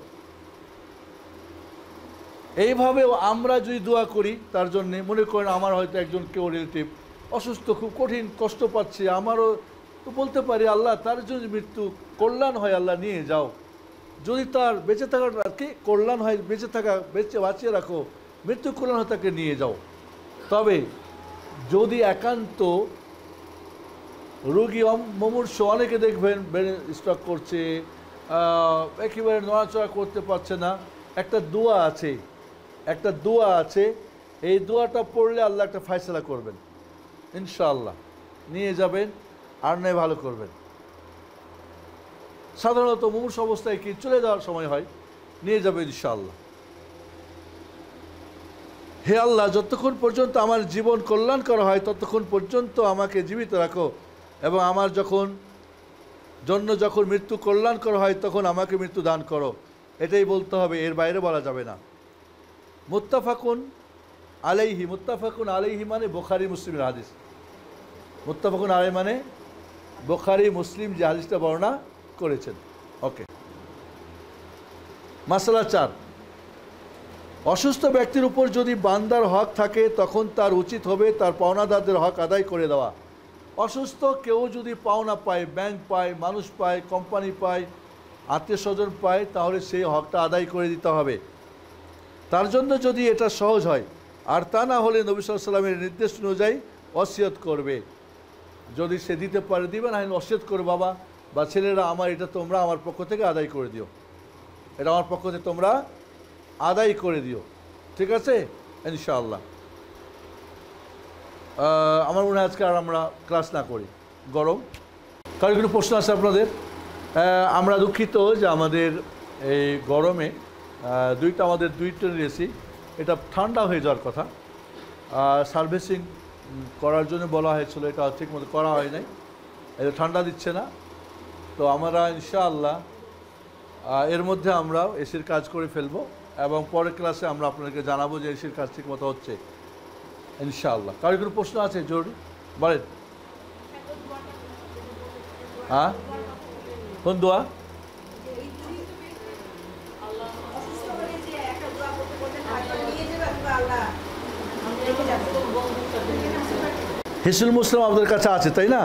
এইভাবে আমরা যদি দোয়া করি তার জন্যে, মনে করেন আমার হয়তো একজন কেউ রিলেটিভ অসুস্থ, খুব কঠিন কষ্ট পাচ্ছে, আমারও তো বলতে পারি আল্লাহ তার জন্য মৃত্যু কল্যাণ হয় আল্লাহ নিয়ে যাও। যদি তার বেঁচে থাকার কি কল্যাণ হয়, বেঁচে থাকা বাঁচিয়ে রাখো, মৃত্যু কল্যাণ হয় তাকে নিয়ে যাও। তবে যদি একান্ত রোগী মুমূর্ষ, অনেকে দেখবেন ব্রেন স্ট্রোক করছে, একেবারে নড়াচড়া করতে পারছে না, একটা দোয়া আছে, এই দোয়াটা পড়লে আল্লাহ একটা ফায়সালা করবেন ইনশাআল্লাহ, নিয়ে যাবেন আর নয় ভালো করবেন। সাধারণত মুমূর্ষ অবস্থায় কি চলে যাওয়ার সময় হয়, নিয়ে যাবে ইনশাআল্লাহ। হে আল্লাহ, যতক্ষণ পর্যন্ত আমার জীবন কল্যাণ করা হয় ততক্ষণ পর্যন্ত আমাকে জীবিত রাখো এবং আমার যখন মৃত্যু কল্যাণ করা হয় তখন আমাকে মৃত্যু দান করো। এটাই বলতে হবে, এর বাইরে বলা যাবে না। মুত্তাফাকুন আলাইহি মানে বুখারী মুসলিমের হাদিস। মুত্তাফাকুন আলাইহি মানে বুখারী মুসলিম যে হাদিসটা বর্ণনা করেছেন। ওকে, মাসালা 4, অসুস্থ ব্যক্তির উপর যদি বান্দার হক থাকে তখন তার উচিত হবে তার পাওনাদারদের হক আদায় করে দেওয়া। অসুস্থ কেউ যদি পাওনা পায়, ব্যাংক পায়, মানুষ পায়, কোম্পানি পায়, আত্মীয় স্বজন পায়, তাহলে সেই হকটা আদায় করে দিতে হবে। তার জন্য যদি এটা সহজ হয়, আর তা না হলে নবী সাল্লাল্লাহু আলাইহি ওয়াসাল্লামের নির্দেশ অনুযায়ী ওসিয়ত করবে। যদি সে দিতে পারে দিবে, না ওসিয়ত করে বাবা বা ছেলেরা আমার এটা তোমরা আমার পক্ষ থেকে আদায় করে দিও, এটা আমার পক্ষ থেকে তোমরা আদায় করে দিও, ঠিক আছে ইনশাআল্লাহ। আমার মনে হয় আজকে আর আমরা ক্লাস না করি, গরম। কারণ কোনো প্রশ্ন আছে আপনাদের? আমরা দুঃখিত যে আমাদের এই গরমে আমাদের দুই টনের এসি এটা ঠান্ডা হয়ে যাওয়ার কথা, সার্ভিসিং করার জন্য বলা হয়েছিল, এটা ঠিক মতো করা হয় নাই, এটা ঠান্ডা দিচ্ছে না। তো আমরা ইনশাআল্লাহ এর মধ্যে আমরা এসির কাজ করে ফেলবো এবং পরের ক্লাসে আমরা আপনাদেরকে জানাবো যে এসির কাজ ঠিক মতো হচ্ছে ইনশাআল্লাহ। কারোর কোনো প্রশ্ন আছে জরুরি? বলেন। হ্যাঁ, কোন দোয়া? হিসনুল মুসলিম আমাদের কাছে আছে, তাই না?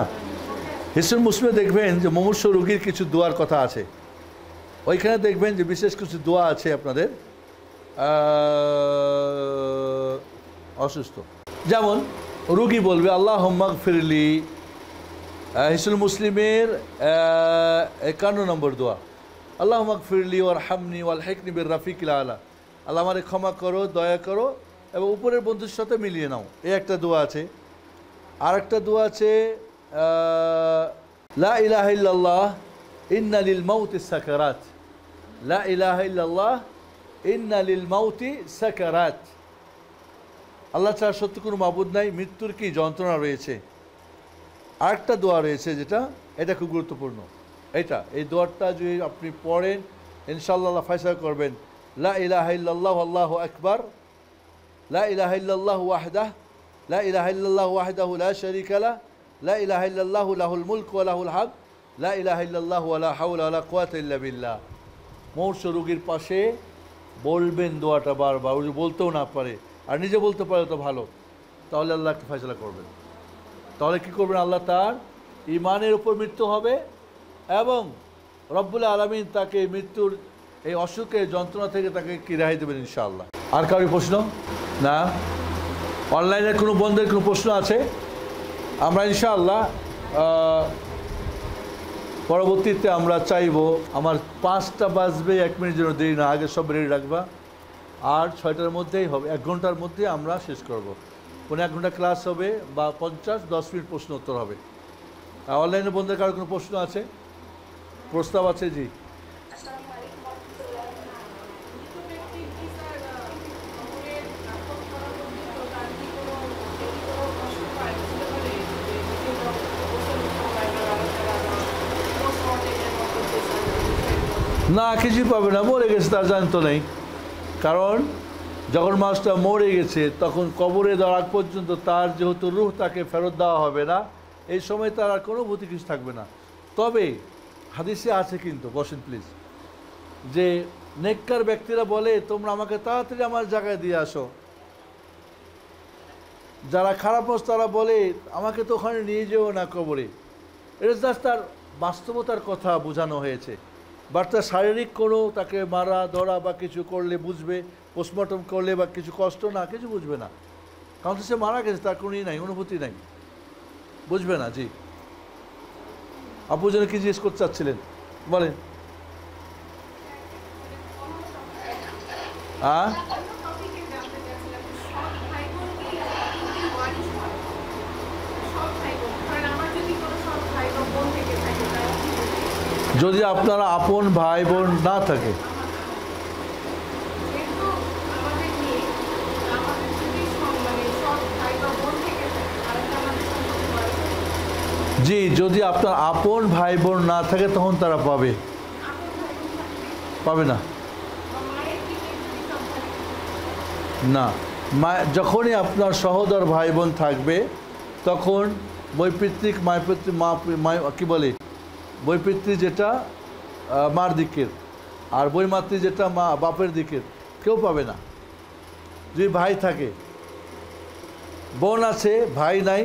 হিসনুল মুসলিমে দেখবেন যে মুমূর্ষু রোগীর কিছু দোয়ার কথা আছে, ওইখানে দেখবেন যে বিশেষ কিছু দোয়া আছে আপনাদের অসুস্থ, যেমন রোগী বলবে আল্লাহুম্মা গফিরলি। হিসনুল মুসলিমের 51 নম্বর দোয়া, আল্লাহুম্মা গফিরলি ওয়ারহামনি ওয়ালহিকনি বির-রাফিকিল আলা। আল্লাহ আমারে ক্ষমা করো, দয়া করো এবং উপরের বন্ধুর সাথে মিলিয়ে নাও, এই একটা দোয়া আছে। আর একটা দোয়া আছে লা ইলাহা ইল্লাল্লাহ ইন্না লিল মাউতি সাকারাত, লা ইলাহা ইল্লাল্লাহ ইন্না লিল মাউতি সাকারাত। আল্লাহ ছাড়া সত্য কোনো মাবুদ নাই, মৃত্যুর কি যন্ত্রণা রয়েছে। আরেকটা দোয়া রয়েছে যেটা, এটা খুব গুরুত্বপূর্ণ, এই দোয়াটা যদি আপনি পড়েন ইনশাআল্লাহ ফায়সালা করবেন। লা ইলাহা ইল্লাল্লাহু আল্লাহু আকবার, লা ইলাহা ইল্লাল্লাহু ওয়াহদাহ, লা ইলাহা ইল্লাল্লাহু ওয়াহদাহু লা শারীকা লাহ, লা ইলাহা ইল্লাল্লাহু লাহুল মুলকু ওয়া লাহুল হামদ, লা ইলাহা ইল্লাল্লাহু ওয়া লা হাওলা ওয়া লা কুওয়াতা ইল্লা বিল্লাহ। মুমূর্ষু রোগীর পাশে বলবেন দোয়াটা বারবার, ও বলতেও না পারে আর নিজে বলতে পারে তো ভালো, তাহলে আল্লাহকে ফয়সালা করবেন। তাহলে কী করবেন? আল্লাহ তার ঈমানের উপর মৃত্যু হবে এবং রব্বুল আলামিন তাকে মৃত্যুর এই অসুখের যন্ত্রণা থেকে তাকে কি রেহাই দেবেন ইনশাআল্লাহ। আর কারোর প্রশ্ন? না, অনলাইনের কোনো বন্ধের কোনো প্রশ্ন আছে? আমরা ইনশাআল্লাহ পরবর্তীতে আমরা চাইব, আমার 5টা বাজবে, 1 মিনিট জন্য দেরি না, আগে সব রেডি রাখবা, আর 6টার মধ্যেই হবে, 1 ঘন্টার মধ্যে আমরা শেষ করব। কোনো 1 ঘন্টা ক্লাস হবে বা 50-10 মিনিট প্রশ্ন উত্তর হবে। অনলাইনে বন্ধের কারো কোনো প্রশ্ন আছে, প্রস্তাব আছে? জি, না কিছুই পাবে না, মরে গেছে তার জানতো নেই। কারণ যখন মানুষটা মরে গেছে তখন কবরে দেওয়ার আগ পর্যন্ত তার যেহেতু রূহ তাকে ফেরত দেওয়া হবে না, এই সময় তার আর কোনো ভূতি কিছু থাকবে না। তবে হাদিসে আছে কিন্তু, বসেন প্লিজ, যে নেককার ব্যক্তিরা বলে তোমরা আমাকে তাড়াতাড়ি আমার জায়গায় দিয়ে আসো, যারা খারাপ মানুষ তারা বলে আমাকে তো ওখানে নিয়ে যেও না কবরে। এটা জাস্ট তার বাস্তবতার কথা বোঝানো হয়েছে, বাট তার শারীরিক কোনো তাকে মারা ধরা বা কিছু করলে বুঝবে, পোস্টমর্টম করলে বা কিছু কষ্ট না, কিছু বুঝবে না, কারণ তো সে মারা গেছে, তার কোনো নাই, অনুভূতি নাই, বুঝবে না। জি, আপু যেন কি জিজ্ঞেস করতে চাচ্ছিলেন, বলেন। যদি আপনারা আপন ভাই বোন না থাকে, জি, যদি আপনার আপন ভাই বোন না থাকে তখন তারা পাবে না। না, যখনই আপনার সহোদর ভাই বোন থাকবে তখন বৈপিত্রিক কি বলে, বৈপিত্রী যেটা মার দিকের আর বৈমাতৃ যেটা মা বাপের দিকের, কেউ পাবে না। যদি ভাই থাকে, বোন আছে ভাই নাই,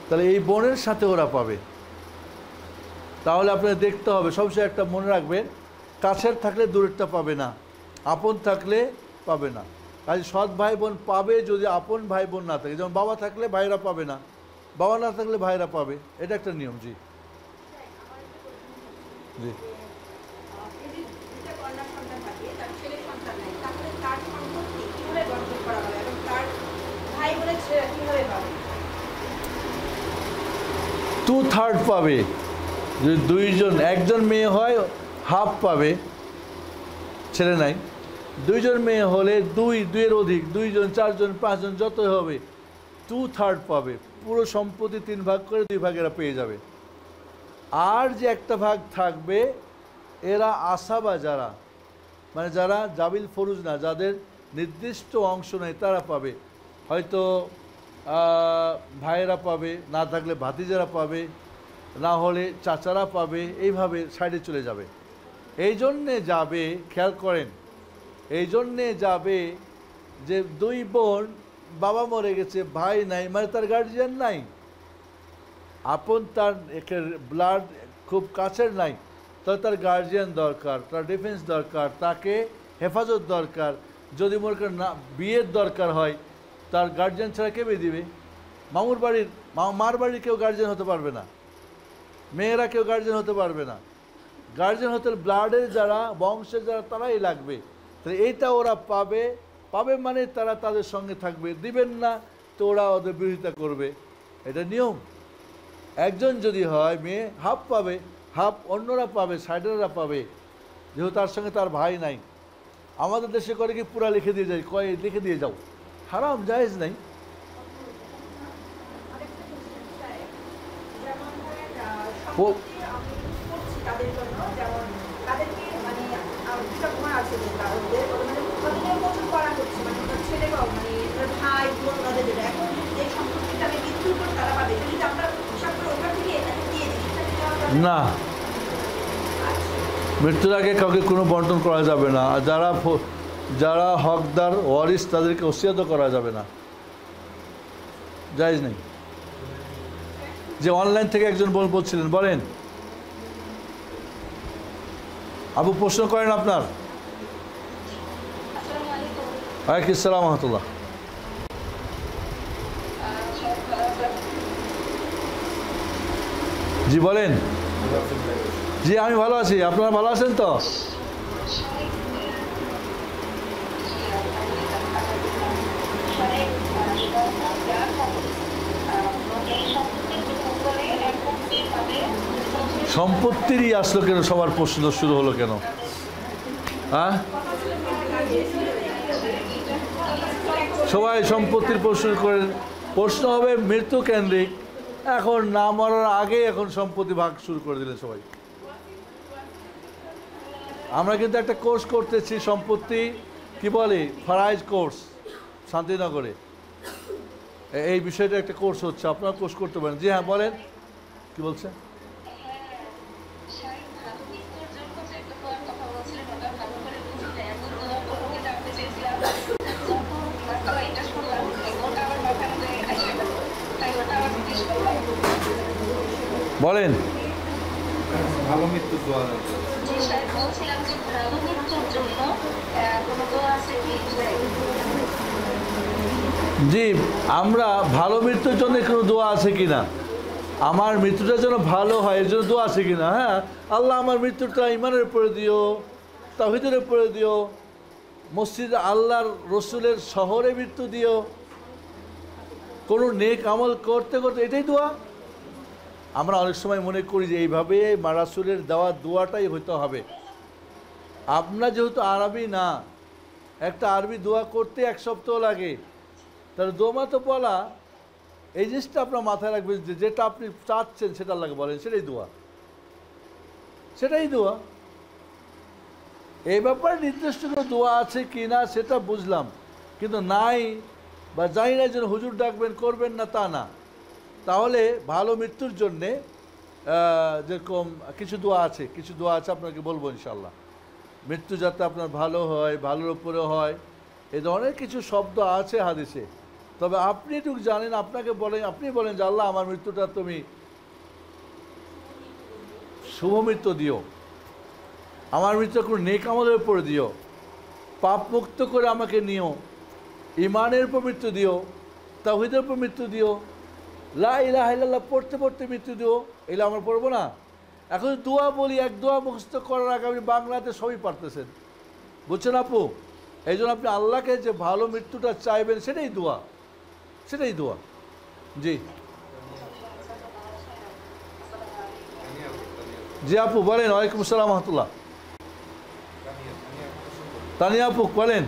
তাহলে এই বোনের সাথে ওরা পাবে। তাহলে আপনাকে দেখতে হবে, সবসময় একটা মনে রাখবেন, কাছের থাকলে দূরেরটা পাবে না, আপন থাকলে পাবে না। কাজে সৎ ভাই বোন পাবে যদি আপন ভাই বোন না থাকে। যেমন বাবা থাকলে ভাইরা পাবে না, বাবা না থাকলে ভাইরা পাবে, এটা একটা নিয়ম। জি জি। টু থার্ড পাবে। যদি দুইজন, একজন মেয়ে হয় হাফ পাবে, ছেলে নাই। দুইজন মেয়ে হলে দুইয়ের অধিক, দুইজন, চারজন, পাঁচজন যতই হবে টু থার্ড পাবে। পুরো সম্পত্তি 3 ভাগ করে 2 ভাগ এরা পেয়ে যাবে। আর যে একটা ভাগ থাকবে এরা আসাবা, যারা মানে যারা জাবিল ফরুজ না, যাদের নির্দিষ্ট অংশ নেই, তারা পাবে। হয়তো ভাইয়েরা পাবে, না থাকলে ভাতিজারা পাবে, না হলে চাচারা পাবে, এইভাবে সাইডে চলে যাবে। এই জন্যে যাবে, খেয়াল করেন, এই জন্যে যাবে যে 2 বোন, বাবা মরে গেছে, ভাই নাই, মানে তার গার্জিয়ান নাই, আপন তার ব্লাড খুব কাছের নাই, তাহলে তার গার্জিয়ান দরকার, তার ডিফেন্স দরকার, তাকে হেফাজত দরকার। যদি মনে করেন না বিয়ের দরকার হয়, তার গার্জিয়ান ছাড়া কে বিয়ে দিবে? মামুর বাড়ির, মার বাড়ির কেউ গার্জিয়ান হতে পারবে না, মেয়েরা কেউ গার্জিয়ান হতে পারবে না। গার্জিয়ান হতে ব্লাডের যারা, বংশের যারা, তারাই লাগবে। তাহলে এইটা ওরা পাবে, পাবে মানে তারা তাদের সঙ্গে থাকবে, দিবেন না তো ওরা ওদের বিরোধিতা করবে, এটা নিয়ম। একজন যদি হয় মেয়ে, হাফ পাবে, হাফ অন্যরা পাবে, সাইডাররা পাবে, যেহেতু তার সঙ্গে তার ভাই নাই। আমাদের দেশে করে কি পুরা লিখে দিয়ে যায়, কয় লিখে দিয়ে যাও, হারাম, জায়েজ নাই। না, মৃত্যুর আগে কাউকে কোনো বন্টন করা যাবে না। আর যারা হকদার ওয়ারিস তাদেরকে ওসিয়ত করা যাবে না, জায়েজ নেই। যে অনলাইন থেকে একজন বলছিলেন, বলেন আবু, প্রশ্ন করেন আপনার। ওয়ালাইকুম আসসালাম ওয়া রাহমাতুল্লাহ। জি বলেন। জি আমি ভালো আছি, আপনারা ভালো আছেন তো? সম্পত্তিরই আসলো কেন, সবার প্রশ্ন শুরু হলো কেন? হ্যাঁ, সবাই সম্পত্তির প্রশ্ন করে, প্রশ্ন হবে মৃত্যু কেন্দ্রিক। এখন না মরার আগে এখন সম্পত্তি ভাগ শুরু করে দিলেন সবাই। আমরা কিন্তু একটা কোর্স করতেছি, সম্পত্তি কি বলে, ফারাইজ কোর্স, শান্তিনগরে এই বিষয়টা একটা কোর্স হচ্ছে, আপনারা কোর্স করতে পারেন। জি হ্যাঁ বলেন, কি বলছেন? বলেন। ভালো মৃত্যু দোয়া। জি, আমরা ভালো মৃত্যুর জন্য কোনো দোয়া আছে কিনা, আমার মৃত্যুটা যেন ভালো হয় এর জন্য দোয়া আছে কিনা? হ্যাঁ, আল্লাহ আমার মৃত্যুটা ইমানের উপরে দিও, তাওহীদের উপরে দিও, মসজিদ আল্লাহর রসুলের শহরে মৃত্যু দিও, কোনো নেক আমল করতে করতে, এটাই দোয়া। আমরা অনেক সময় মনে করি যে এইভাবে রাসূলের দেওয়া দোয়াটাই হইতে হবে। আপনার যেহেতু আরবি না, একটা আরবি দোয়া করতে 1 সপ্তাহ লাগে, তাহলে দোয়া তো বলা, এই জিনিসটা আপনার মাথায় রাখবেন যে যেটা আপনি চাচ্ছেন সেটা আল্লাহকে বলেন, সেটাই দোয়া, সেটাই দোয়া। এই ব্যাপারে নির্দিষ্ট কোনো দোয়া আছে কি না সেটা বুঝলাম, কিন্তু নাই বা জানি না যেন হুজুর ডাকবেন করবেন না তা না। তাহলে ভালো মৃত্যুর জন্যে যেরকম কিছু দোয়া আছে, কিছু দোয়া আছে আপনাকে বলবো ইনশাল্লাহ। মৃত্যু যাতে আপনার ভালো হয়, ভালোর উপরে হয়, এই ধরনের কিছু শব্দ আছে হাদিসে। তবে আপনি একটু জানেন, আপনাকে বলেন, আপনি বলেন যে আল্লাহ আমার মৃত্যুটা তুমি শুভ মৃত্যু দিও, আমার মৃত্যু কোনো নেক আমলের উপরে দিও, পাপ মুক্ত করে আমাকে নিও, ইমানের উপর মৃত্যু দিও, তাওহীদের উপর মৃত্যু দিও, লা ইলাহা ইল্লাল্লাহ পড়তে পড়তে মৃত্যু দিও। এগুলো আমরা পড়বো না? এখন দোয়া বলি, এক দোয়া মুখস্থ করার আগে আপনি বাংলাতে সবই পারতেছেন, বুঝছেন আপু? এই জন্য আপনি আল্লাহকে যে ভালো মৃত্যুটা চাইবেন সেটাই দোয়া, সেটাই দোয়া। জি জি আপু বলেন। ওয়ালাইকুম আসসালাম রহমতুল্লাহ। তানিয়া আপু বলেন।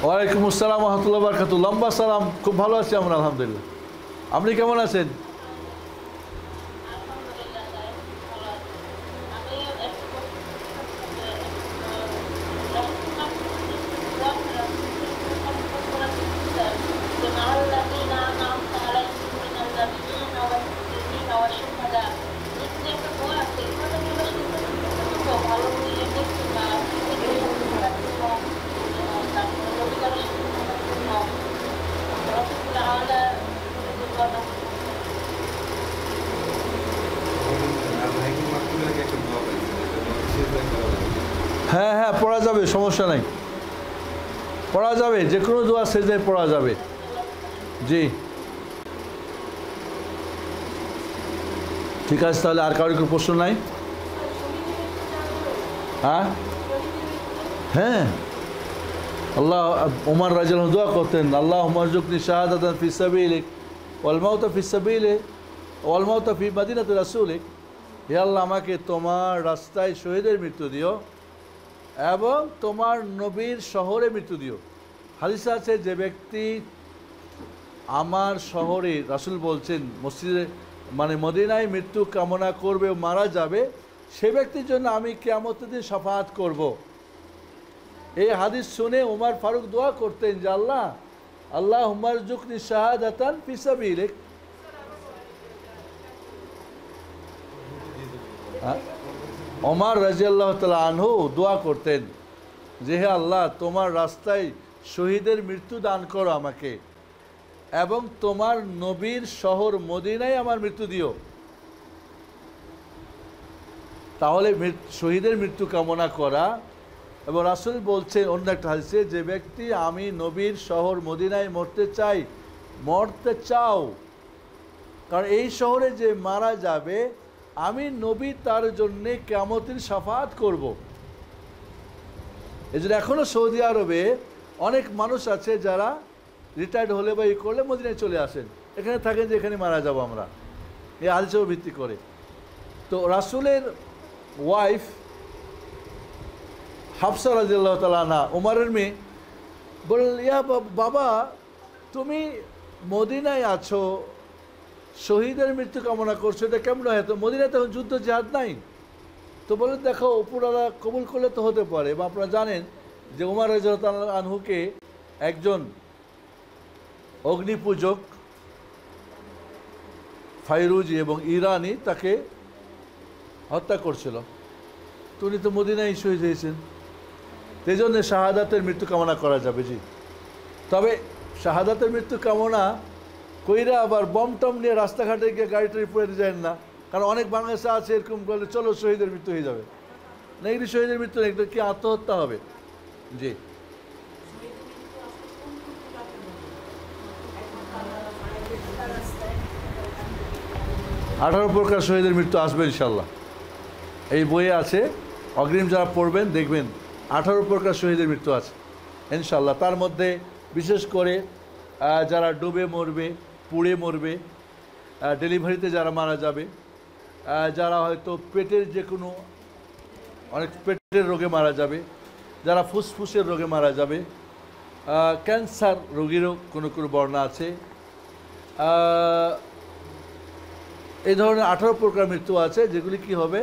ওয়ালাইকুম আসসালাম রহমতুল্লাহ বারাকাতুহু। লম্বা সালাম। খুব ভালো আছি আমরা আলহামদুলিল্লাহ। আপনি কেমন আছেন? হ্যাঁ হ্যাঁ পড়া যাবে, সমস্যা নাই, পড়া যাবে, যে কোনো দোয়া সেজদায় পড়া যাবে। জি ঠিক আছে, তাহলে আর কারোর কোনো প্রশ্ন নাই? হ্যাঁ হ্যাঁ আল্লাহ, ওমর রাদিয়াল্লাহু আনহু দোয়া করতেন, আল্লাহুম্মা রযুকনি শাহাদাতান ফি সাবিলিক ওয়াল মাউতা ফি সাবিলিক ওয়াল মাউতা ফি মাদিনাতি রাসূলিক। হে আল্লাহ, আমাকে তোমার রাস্তায় শহীদের মৃত্যু দিও এবং তোমার নবীর শহরে মৃত্যু দিও। হাদিসে আছে, যে ব্যক্তি আমার শহরে, রাসূল বলছেন মসজিদে মানে মদিনায় মৃত্যু কামনা করবে ও মারা যাবে, সে ব্যক্তির জন্য আমি কিয়ামতের দিন শাফাআত করব। এই হাদিস শুনে ওমর ফারুক দোয়া করতেন যে আল্লাহ, আল্লাহুম্মা রযুকনি শাহাদাতান ফি সাবিলিক। ওমর রাদিয়াল্লাহু তাআলা আনহু দোয়া করতেন যে হে আল্লাহ, তোমার রাস্তায় শহীদের মৃত্যু দান করো আমাকে এবং তোমার নবীর শহর মদিনায় আমার মৃত্যু দিও। তাহলে শহীদের মৃত্যু কামনা করা, এবং রাসূল বলছেন অন্য একটা হাদিসে, যে ব্যক্তি আমি নবীর শহর মদিনায় মরতে চাই, মরতে চাও, কারণ এই শহরে যে মারা যাবে আমি নবী তার জন্যে কিয়ামতের শাফাআত করব। এই জন্য এখনও সৌদি আরবে অনেক মানুষ আছে যারা রিটায়ার্ড হলে বা করলে মদিনায় চলে আসেন, এখানে থাকেন যে এখানে মারা যাব আমরা, এই হাদিসের উপর ভিত্তি করে। তো রাসূলের ওয়াইফ হাফসা রাদিয়াল্লাহু তাআলা আনহা, ওমরের মেয়ে, বললেন ইয়া বাবা, তুমি মদিনায় আছো, শহীদের মৃত্যু কামনা করছো, এটা কেমন হয়? তো মদিনায় তখন যুদ্ধ জিহাদ নাই। তো বলেন দেখো, উপরওয়ালা কবুল করলে তো হতে পারে। বা আপনারা জানেন যে ওমর রাদিয়াল্লাহু আনহুকে একজন অগ্নিপূজক ফাইরুজি এবং ইরানি তাকে হত্যা করছিল, তো উনি তো মদিনায় শহীদ হয়েছেন। এই জন্যে শাহাদাতের মৃত্যু কামনা করা যাবে। জি, তবে শাহাদাতের মৃত্যু কামনা কইরা আবার বম টম নিয়ে রাস্তাঘাটে গিয়ে গাড়ি টাড়ি পড়ে যায় না, কারণ অনেক বাংলাদেশে আছে এরকম বলে চলো শহীদের মৃত্যু হয়ে যাবে না। এগুলি শহীদের মৃত্যু নেই, কি আত্মহত্যা হবে। জি 18 প্রকার শহীদের মৃত্যু আসবে ইনশাল্লাহ, এই বইয়ে আছে। অগ্রিম যারা পড়বেন দেখবেন 18 প্রকার শহীদের মৃত্যু আছে ইনশাল্লাহ। তার মধ্যে বিশেষ করে যারা ডুবে মরবে, পুড়ে মরবে, ডেলিভারিতে যারা মারা যাবে, যারা হয়তো পেটের যে কোনো অনেক পেটের রোগে মারা যাবে, যারা ফুসফুসের রোগে মারা যাবে, ক্যান্সার রোগীরও কোনো কোনো বর্ণনা আছে। এই ধরনের 18 প্রকার মৃত্যু আছে যেগুলি কি হবে,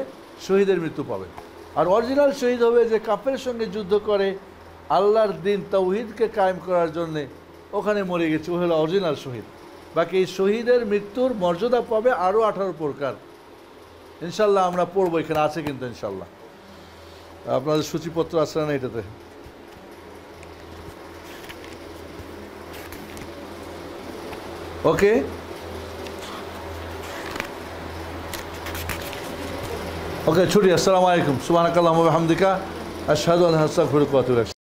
শহীদের মৃত্যু পাবে। আর অরিজিনাল শহীদ হবে যে কাফেরের সঙ্গে যুদ্ধ করে আল্লাহর দিন তাওহীদকে কায়েম করার জন্যে ওখানে মরে গেছে, ও হলো অরিজিনাল শহীদ। বাকি এই শহীদের মৃত্যুর মর্যাদা পাবে আরও 18 প্রকার ইনশাল্লাহ, আমরা পড়বো, এখানে আছে কিন্তু ইনশাল্লাহ। আপনাদের সূচিপত্র আছে না এটাতে? ওকে, ওকে ছুটি আসসালামু আলাইকুম সুবহানাকাল্লাহুম্মা ওয়া বিহামদিকা আশহাদু আল্লা ইলাহা ইল্লা আনতা আস্তাগফিরুকা ওয়া আতুবু ইলাইক